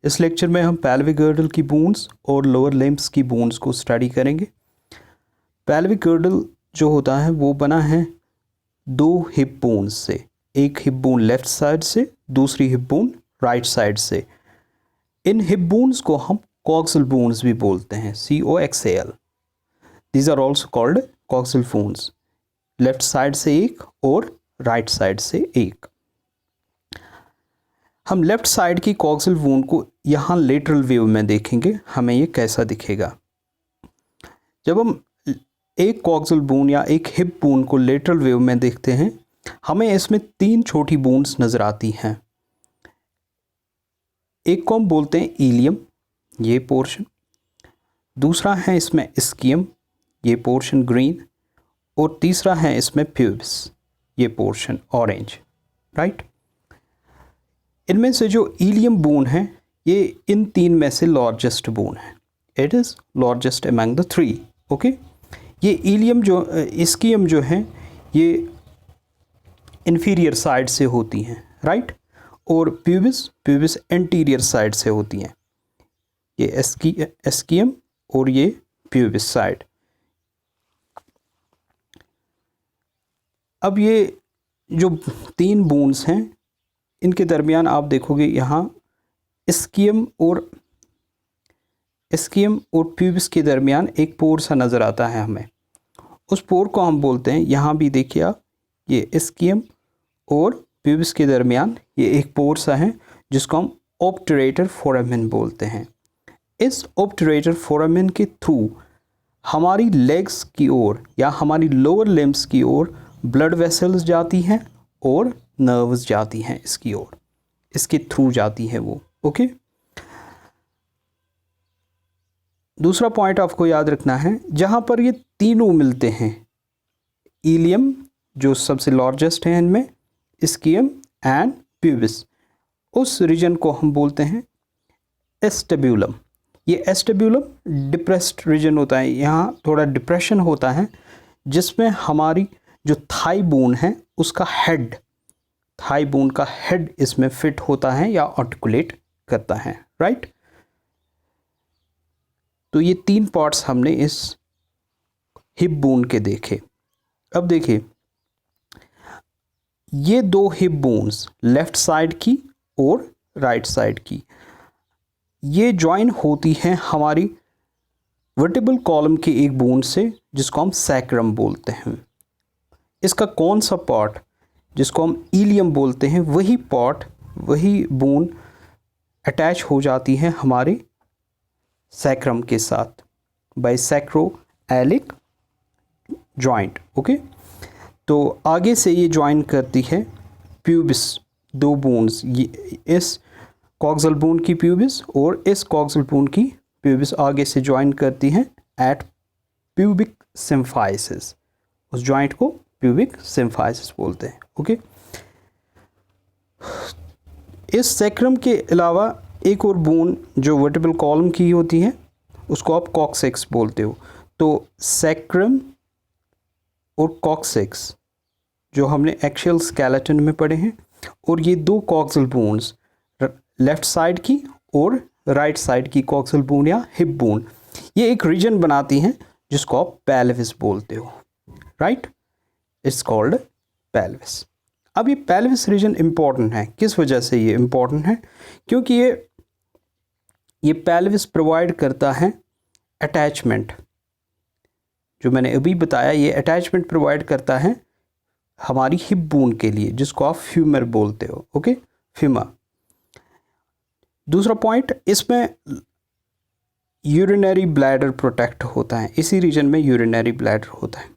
इस लेक्चर में हम पेल्विक गर्डल की बोन्स और लोअर लिम्ब्स की बोन्स को स्टडी करेंगे। पेल्विक गर्डल जो होता है वो बना है दो हिप बोन्स से, एक हिप बोन लेफ्ट साइड से, दूसरी हिप बोन राइट साइड से। इन हिप बोन्स को हम कॉक्सल बोन्स भी बोलते हैं, COXAL। These are also called coxal bones. Left side से एक और राइट साइड से एक। हम लेफ्ट साइड की कॉक्सल बोन को यहाँ लेटरल व्यू में देखेंगे, हमें ये कैसा दिखेगा। जब हम एक कॉक्सल बोन या एक हिप बोन को लेटरल व्यू में देखते हैं, हमें इसमें तीन छोटी बोन्स नज़र आती हैं। एक को हम बोलते हैं इलियम, ये पोर्शन। दूसरा है इसमें स्कियम, ये पोर्शन ग्रीन। और तीसरा है इसमें प्यूबिस, ये पोर्शन ऑरेंज, राइट। इनमें से जो इलियम बोन है ये इन तीन में से लार्जेस्ट बोन है। It is largest among the three, okay. ये इलियम जो स्कियम जो है ये इन्फीरियर साइड से होती हैं, राइट। और प्यूबिस एंटीरियर साइड से होती हैं। ये स्कियम और ये प्यूबिस साइड। अब ये जो तीन बोन्स हैं इनके दरमियान आप देखोगे यहाँ स्कियम और प्यूबिस के दरमियान एक पोर सा नज़र आता है हमें। उस पोर को हम बोलते हैं, यहाँ भी देखिए आप, ये स्कियम और प्यूबिस के दरमियान ये एक पोर सा है जिसको हम ऑब्टरेटर फोरामेन बोलते हैं। इस ऑब्टरेटर फोरामेन के थ्रू हमारी लेग्स की ओर या हमारी लोअर लिम्ब्स की ओर ब्लड वेसल्स जाती हैं और नर्व्स जाती हैं इसकी ओर, इसके थ्रू जाती है वो, ओके। दूसरा पॉइंट आपको याद रखना है, जहाँ पर ये तीनों मिलते हैं, इलियम जो सबसे लार्जेस्ट है इनमें, स्कियम एंड प्यूबिस, उस रीजन को हम बोलते हैं एस्टेब्यूलम। ये एस्टेब्यूलम डिप्रेस्ड रीजन होता है, यहाँ थोड़ा डिप्रेशन होता है जिसमें हमारी जो थाई बोन है उसका हेड, थाई बोन का हेड इसमें फिट होता है या आर्टिकुलेट करता है, राइट। तो ये तीन पार्ट्स हमने इस हिप बोन के देखे। अब देखिए ये दो हिप बोन्स लेफ्ट साइड की और राइट साइड की, ये ज्वाइन होती हैं हमारी वर्टिब्रल कॉलम के एक बोन से जिसको हम सैक्रम बोलते हैं। इसका कौन सा पार्ट जिसको हम इलियम बोलते हैं, वही पार्ट, वही बोन अटैच हो जाती है हमारे सैक्रम के साथ बाय सैक्रोएलिक जॉइंट, ओके। तो आगे से ये ज्वाइन करती है प्यूबिस, दो बोन्स, ये इस कॉक्सल बोन की प्यूबिस और इस कॉक्सल बोन की प्यूबिस आगे से ज्वाइन करती हैं एट प्यूबिक सिम्फाइसिस। उस जॉइंट को प्यूबिक सिम्फाइसिस बोलते हैं, ओके। इस सैक्रम के अलावा एक और बोन जो वर्टिब्रल कॉलम की होती है उसको आप कॉक्सिक्स बोलते हो। तो सैक्रम और कॉक्सिक्स जो हमने एक्शियल स्केलेटन में पढ़े हैं, और ये दो कॉक्सल बोन्स लेफ्ट साइड की और राइट साइड की कॉक्सल बोन या हिप बोन, ये एक रीजन बनाती हैं जिसको आप पेल्विस बोलते हो, राइट। It's called pelvis. अब ये पेल्विस रीजन इम्पॉर्टेंट है, किस वजह से ये इम्पॉर्टेंट है? क्योंकि ये पेल्विस प्रोवाइड करता है अटैचमेंट, जो मैंने अभी बताया, ये अटैचमेंट प्रोवाइड करता है हमारी हिप बोन के लिए जिसको आप फ्यूमर बोलते हो, ओके, फ्यूमर। दूसरा पॉइंट, इसमें यूरिनरी ब्लैडर प्रोटेक्ट होता है, इसी रीजन में यूरिनरी ब्लैडर होता है,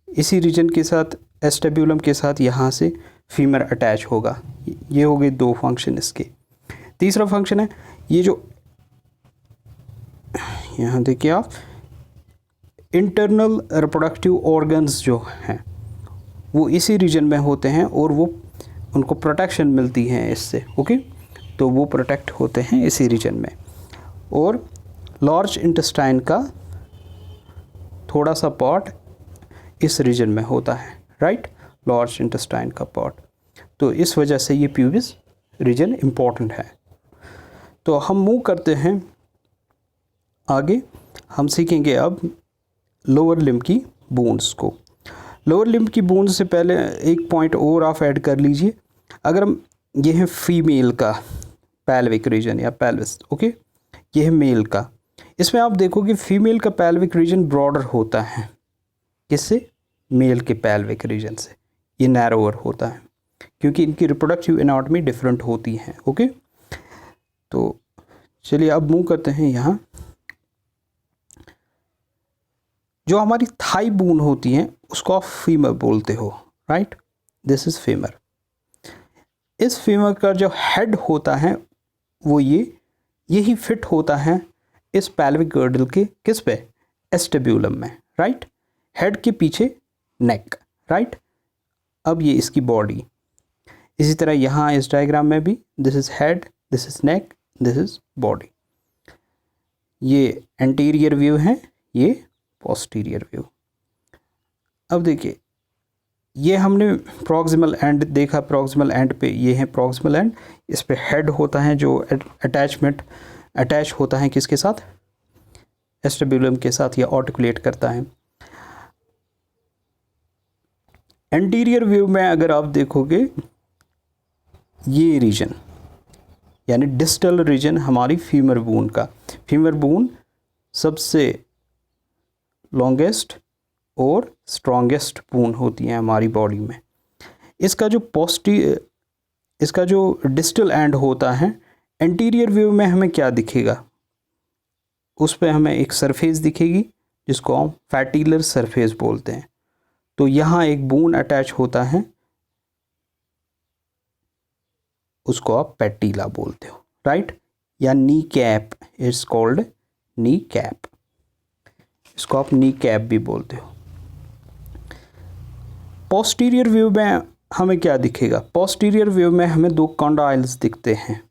इसी रीजन के साथ एस्टेब्यूलम के साथ यहाँ से फीमर अटैच होगा। ये हो गए दो फंक्शन इसके। तीसरा फंक्शन है ये जो यहाँ देखिए आप, इंटरनल रिप्रोडक्टिव ऑर्गन्स जो हैं वो इसी रीजन में होते हैं और वो उनको प्रोटेक्शन मिलती है इससे, ओके। तो वो प्रोटेक्ट होते हैं इसी रीजन में। और लार्ज इंटेस्टाइन का थोड़ा सा पार्ट इस रीजन में होता है, राइट, लार्ज इंटेस्टाइन का पार्ट। तो इस वजह से ये प्यूबिस रीजन इम्पॉर्टेंट है। तो हम मूव करते हैं आगे। हम सीखेंगे अब लोअर लिम्ब की बोन्स को। लोअर लिम्ब की बोन्स से पहले एक पॉइंट और आप ऐड कर लीजिए। अगर हम, ये है फीमेल का पैल्विक रीजन या पेल्विस, ओके, ये है मेल का। इसमें आप देखोगे फीमेल का पैल्विक रीजन ब्रॉडर होता है, किससे? मेल के पैल्विक रीजन से। ये नैरोअर होता है क्योंकि इनकी रिप्रोडक्टिव एनाटॉमी डिफरेंट होती है, ओके। तो चलिए अब मूव करते हैं यहाँ। जो हमारी थाई बोन होती हैं उसको आप फीमर बोलते हो, राइट? This is femur. इस फीमर का जो हेड होता है वो यही फिट होता है इस पैल्विक गर्डल के किस पे? एस्टेब्यूलम में, राइट? हेड के पीछे नेक, राइट? अब ये इसकी बॉडी। इसी तरह यहाँ इस डायग्राम में भी this is head, this is neck, this is body. ये एंटीरियर व्यू है, ये पोस्टीरियर व्यू। अब देखिए, ये हमने प्रॉक्सिमल एंड देखा। प्रॉक्सिमल एंड पे ये है प्रॉक्सिमल एंड, इस पे हेड होता है जो अटैच होता है किसके साथ? एस्टेब्यूलम के साथ, या आर्टिकुलेट करता है। एंटीरियर व्यू में अगर आप देखोगे, ये रीजन यानी डिस्टल रीजन हमारी फीमर बोन का। फीमर बोन सबसे लॉन्गेस्ट और स्ट्रॉन्गेस्ट बोन होती है हमारी बॉडी में। इसका जो डिस्टल एंड होता है, एंटीरियर व्यू में हमें क्या दिखेगा? उस पे हमें एक सरफेस दिखेगी जिसको हम फैटिलर सरफेस बोलते हैं। तो यहाँ एक बोन अटैच होता है, उसको आप पैटिला बोलते हो, राइट? या knee cap, it's called knee cap. इसको आप नी कैप भी बोलते हो। पोस्टीरियर व्यू में हमें क्या दिखेगा? पोस्टीरियर व्यू में हमें दो कंडाइल्स दिखते हैं।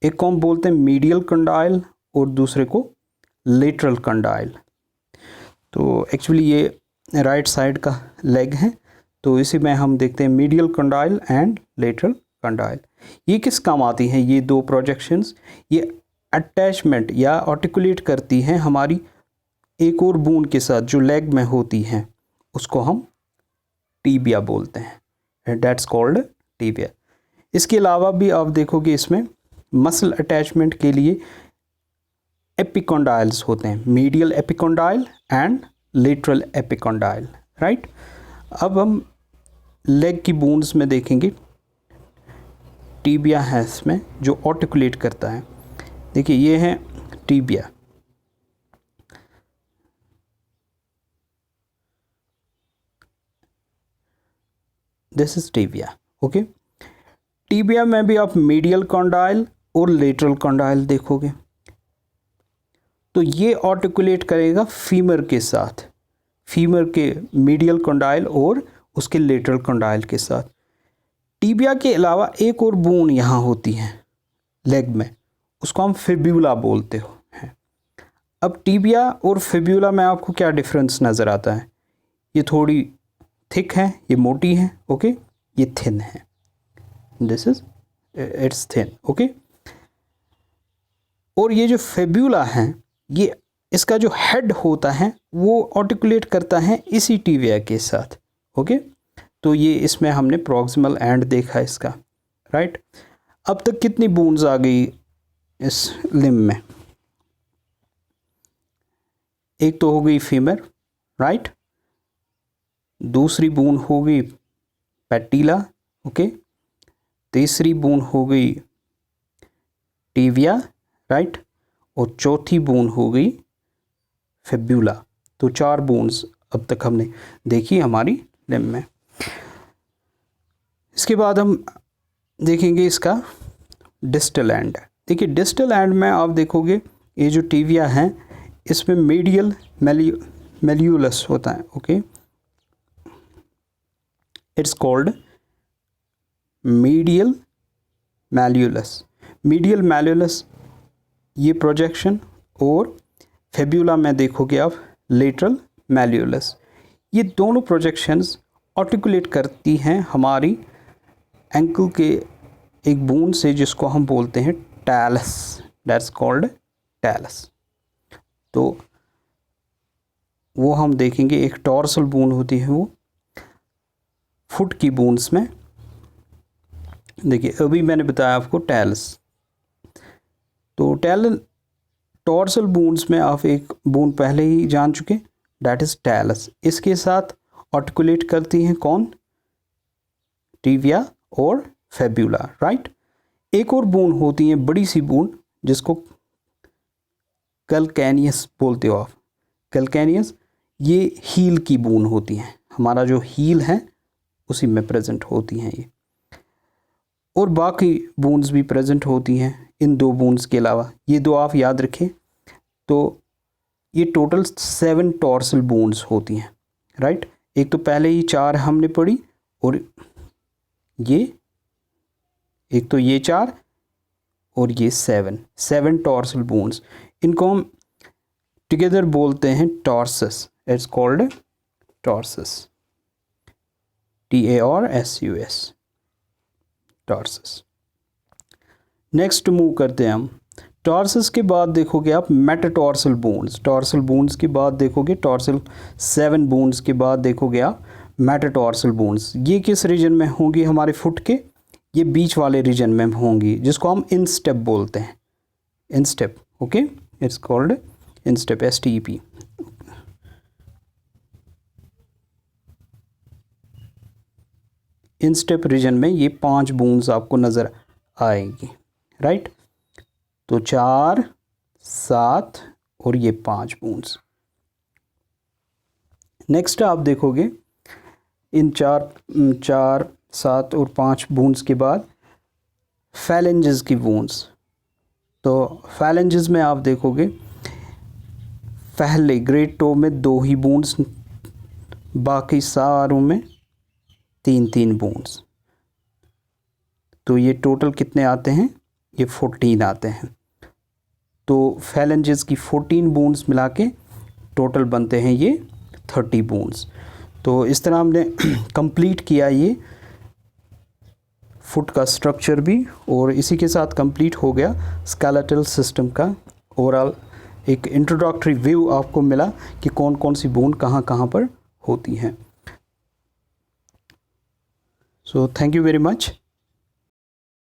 एक को हम बोलते हैं मीडियल कंडाइल और दूसरे को लेटरल कंडाइल। तो एक्चुअली ये राइट साइड का लेग है, तो इसी में हम देखते हैं medial condyle and lateral condyle. ये किस काम आती हैं ये दो प्रोजेक्शंस? ये अटैचमेंट या आर्टिकुलेट करती हैं हमारी एक और बोन के साथ जो लेग में होती हैं, उसको हम टीबिया बोलते हैं। That's called tibia. इसके अलावा भी आप देखोगे इसमें मसल अटैचमेंट के लिए एपिकॉन्डाइल्स होते हैं, medial epicondyle and lateral epicondyle, right? अब हम लेग की बोन्स में देखेंगे, टीबिया है इसमें जो आर्टिकुलेट करता है। देखिए ये है tibia, this is tibia, okay. Tibia में भी आप मीडियल कॉन्डाइल और लेटरल कॉन्डाइल देखोगे, तो ये आर्टिकुलेट करेगा फीमर के साथ, फीमर के मीडियल कॉन्डाइल और उसके लेटरल कॉन्डाइल के साथ। टीबिया के अलावा एक और बोन यहाँ होती है लेग में, उसको हम फिब्यूला बोलते हैं। अब टीबिया और फिब्यूला में आपको क्या डिफरेंस नज़र आता है? ये थोड़ी थिक है, ये मोटी है, ओके, ये थिन है, this is it's thin, okay. और ये जो फिब्यूला है, ये इसका जो हेड होता है वो आर्टिकुलेट करता है इसी टीबिया के साथ, ओके। तो ये इसमें हमने प्रॉक्सिमल एंड देखा इसका, राइट? अब तक कितनी बोन्स आ गई इस लिम्ब में? एक तो हो गई फीमर, राइट? दूसरी बोन हो गई पैटिला, ओके। तीसरी बोन हो गई टीबिया, राइट? और चौथी बोन हो गई फिब्यूला। तो 4 बोन्स अब तक हमने देखी हमारी लिम्ब में। इसके बाद हम देखेंगे इसका डिस्टल एंड। देखिए डिस्टल एंड में आप देखोगे ये जो टीबिया है इसमें मीडियल मेल्यूलस होता है, okay. It's called medial मैल्यूलस। Medial मैल्यूलस ये प्रोजेक्शन, और फिब्यूला में देखोगे आप लेटरल मैल्यूलस। ये दोनों प्रोजेक्शंस आर्टिकुलेट करती हैं हमारी एंकल के एक बोन से जिसको हम बोलते हैं टैलस, दैट्स कॉल्ड टैलस। तो वो हम देखेंगे। एक टॉर्सल बोन होती है वो फुट की बोन्स में। देखिए अभी मैंने बताया आपको टैलस। तो टॉर्सल बोन्स में आप एक बोन पहले ही जान चुके, दैट इज टैलस। इसके साथ आर्टिकुलेट करती हैं कौन? टिबिया और फेब्यूला, राइट। एक और बोन होती है बड़ी सी बोन जिसको कैलकैनियस बोलते हो आप। कैलकैनियस ये हील की बोन होती हैं, हमारा जो हील है उसी में प्रेजेंट होती हैं ये। और बाकी बोन्स भी प्रेजेंट होती हैं इन दो बोन्स के अलावा। ये दो आप याद रखें। तो ये टोटल 7 टॉर्सल बोन्स होती हैं, राइट। एक तो पहले ही 4 हमने पढ़ी, और ये एक तो ये 4 और ये 7 टॉर्सल बोन्स। इनको हम टुगेदर बोलते हैं tarsus. It's called tarsus, TARSUS, tarsus. Next move करते हैं हम। टॉर्सस के बाद देखोगे आप मेटाटॉर्सल बोन्स। टॉर्सल बोन्स के बाद देखोगे टॉर्सल 7 बोन्स के बाद देखोगे आप मेटाटॉर्सल बोन्स। ये किस रीजन में होंगी? हमारे फुट के ये बीच वाले रीजन में होंगी, जिसको हम इंस्टेप बोलते हैं। Instep, okay, it's called instep, STEP। Instep region में ये 5 बोन्स आपको नज़र आएंगी, राइट। तो 4, 7 और ये 5 बोन्स। नेक्स्ट आप देखोगे इन 4, 7 और 5 बोन्स के बाद फैलेंजेस की बोन्स। तो फैलेंजेस में आप देखोगे पहले ग्रेट टो में 2 ही बोन्स, बाकी सारों में 3 बोन्स। तो ये टोटल कितने आते हैं? ये 14 आते हैं। तो फैलेंजेस की 14 बोन्स मिला के टोटल बनते हैं ये 30 बोन्स। तो इस तरह हमने कंप्लीट किया ये फुट का स्ट्रक्चर भी, और इसी के साथ कंप्लीट हो गया स्केलेटल सिस्टम का ओवरऑल एक इंट्रोडक्टरी व्यू आपको मिला कि कौन कौन सी बोन कहाँ कहाँ पर होती हैं। So thank you very much.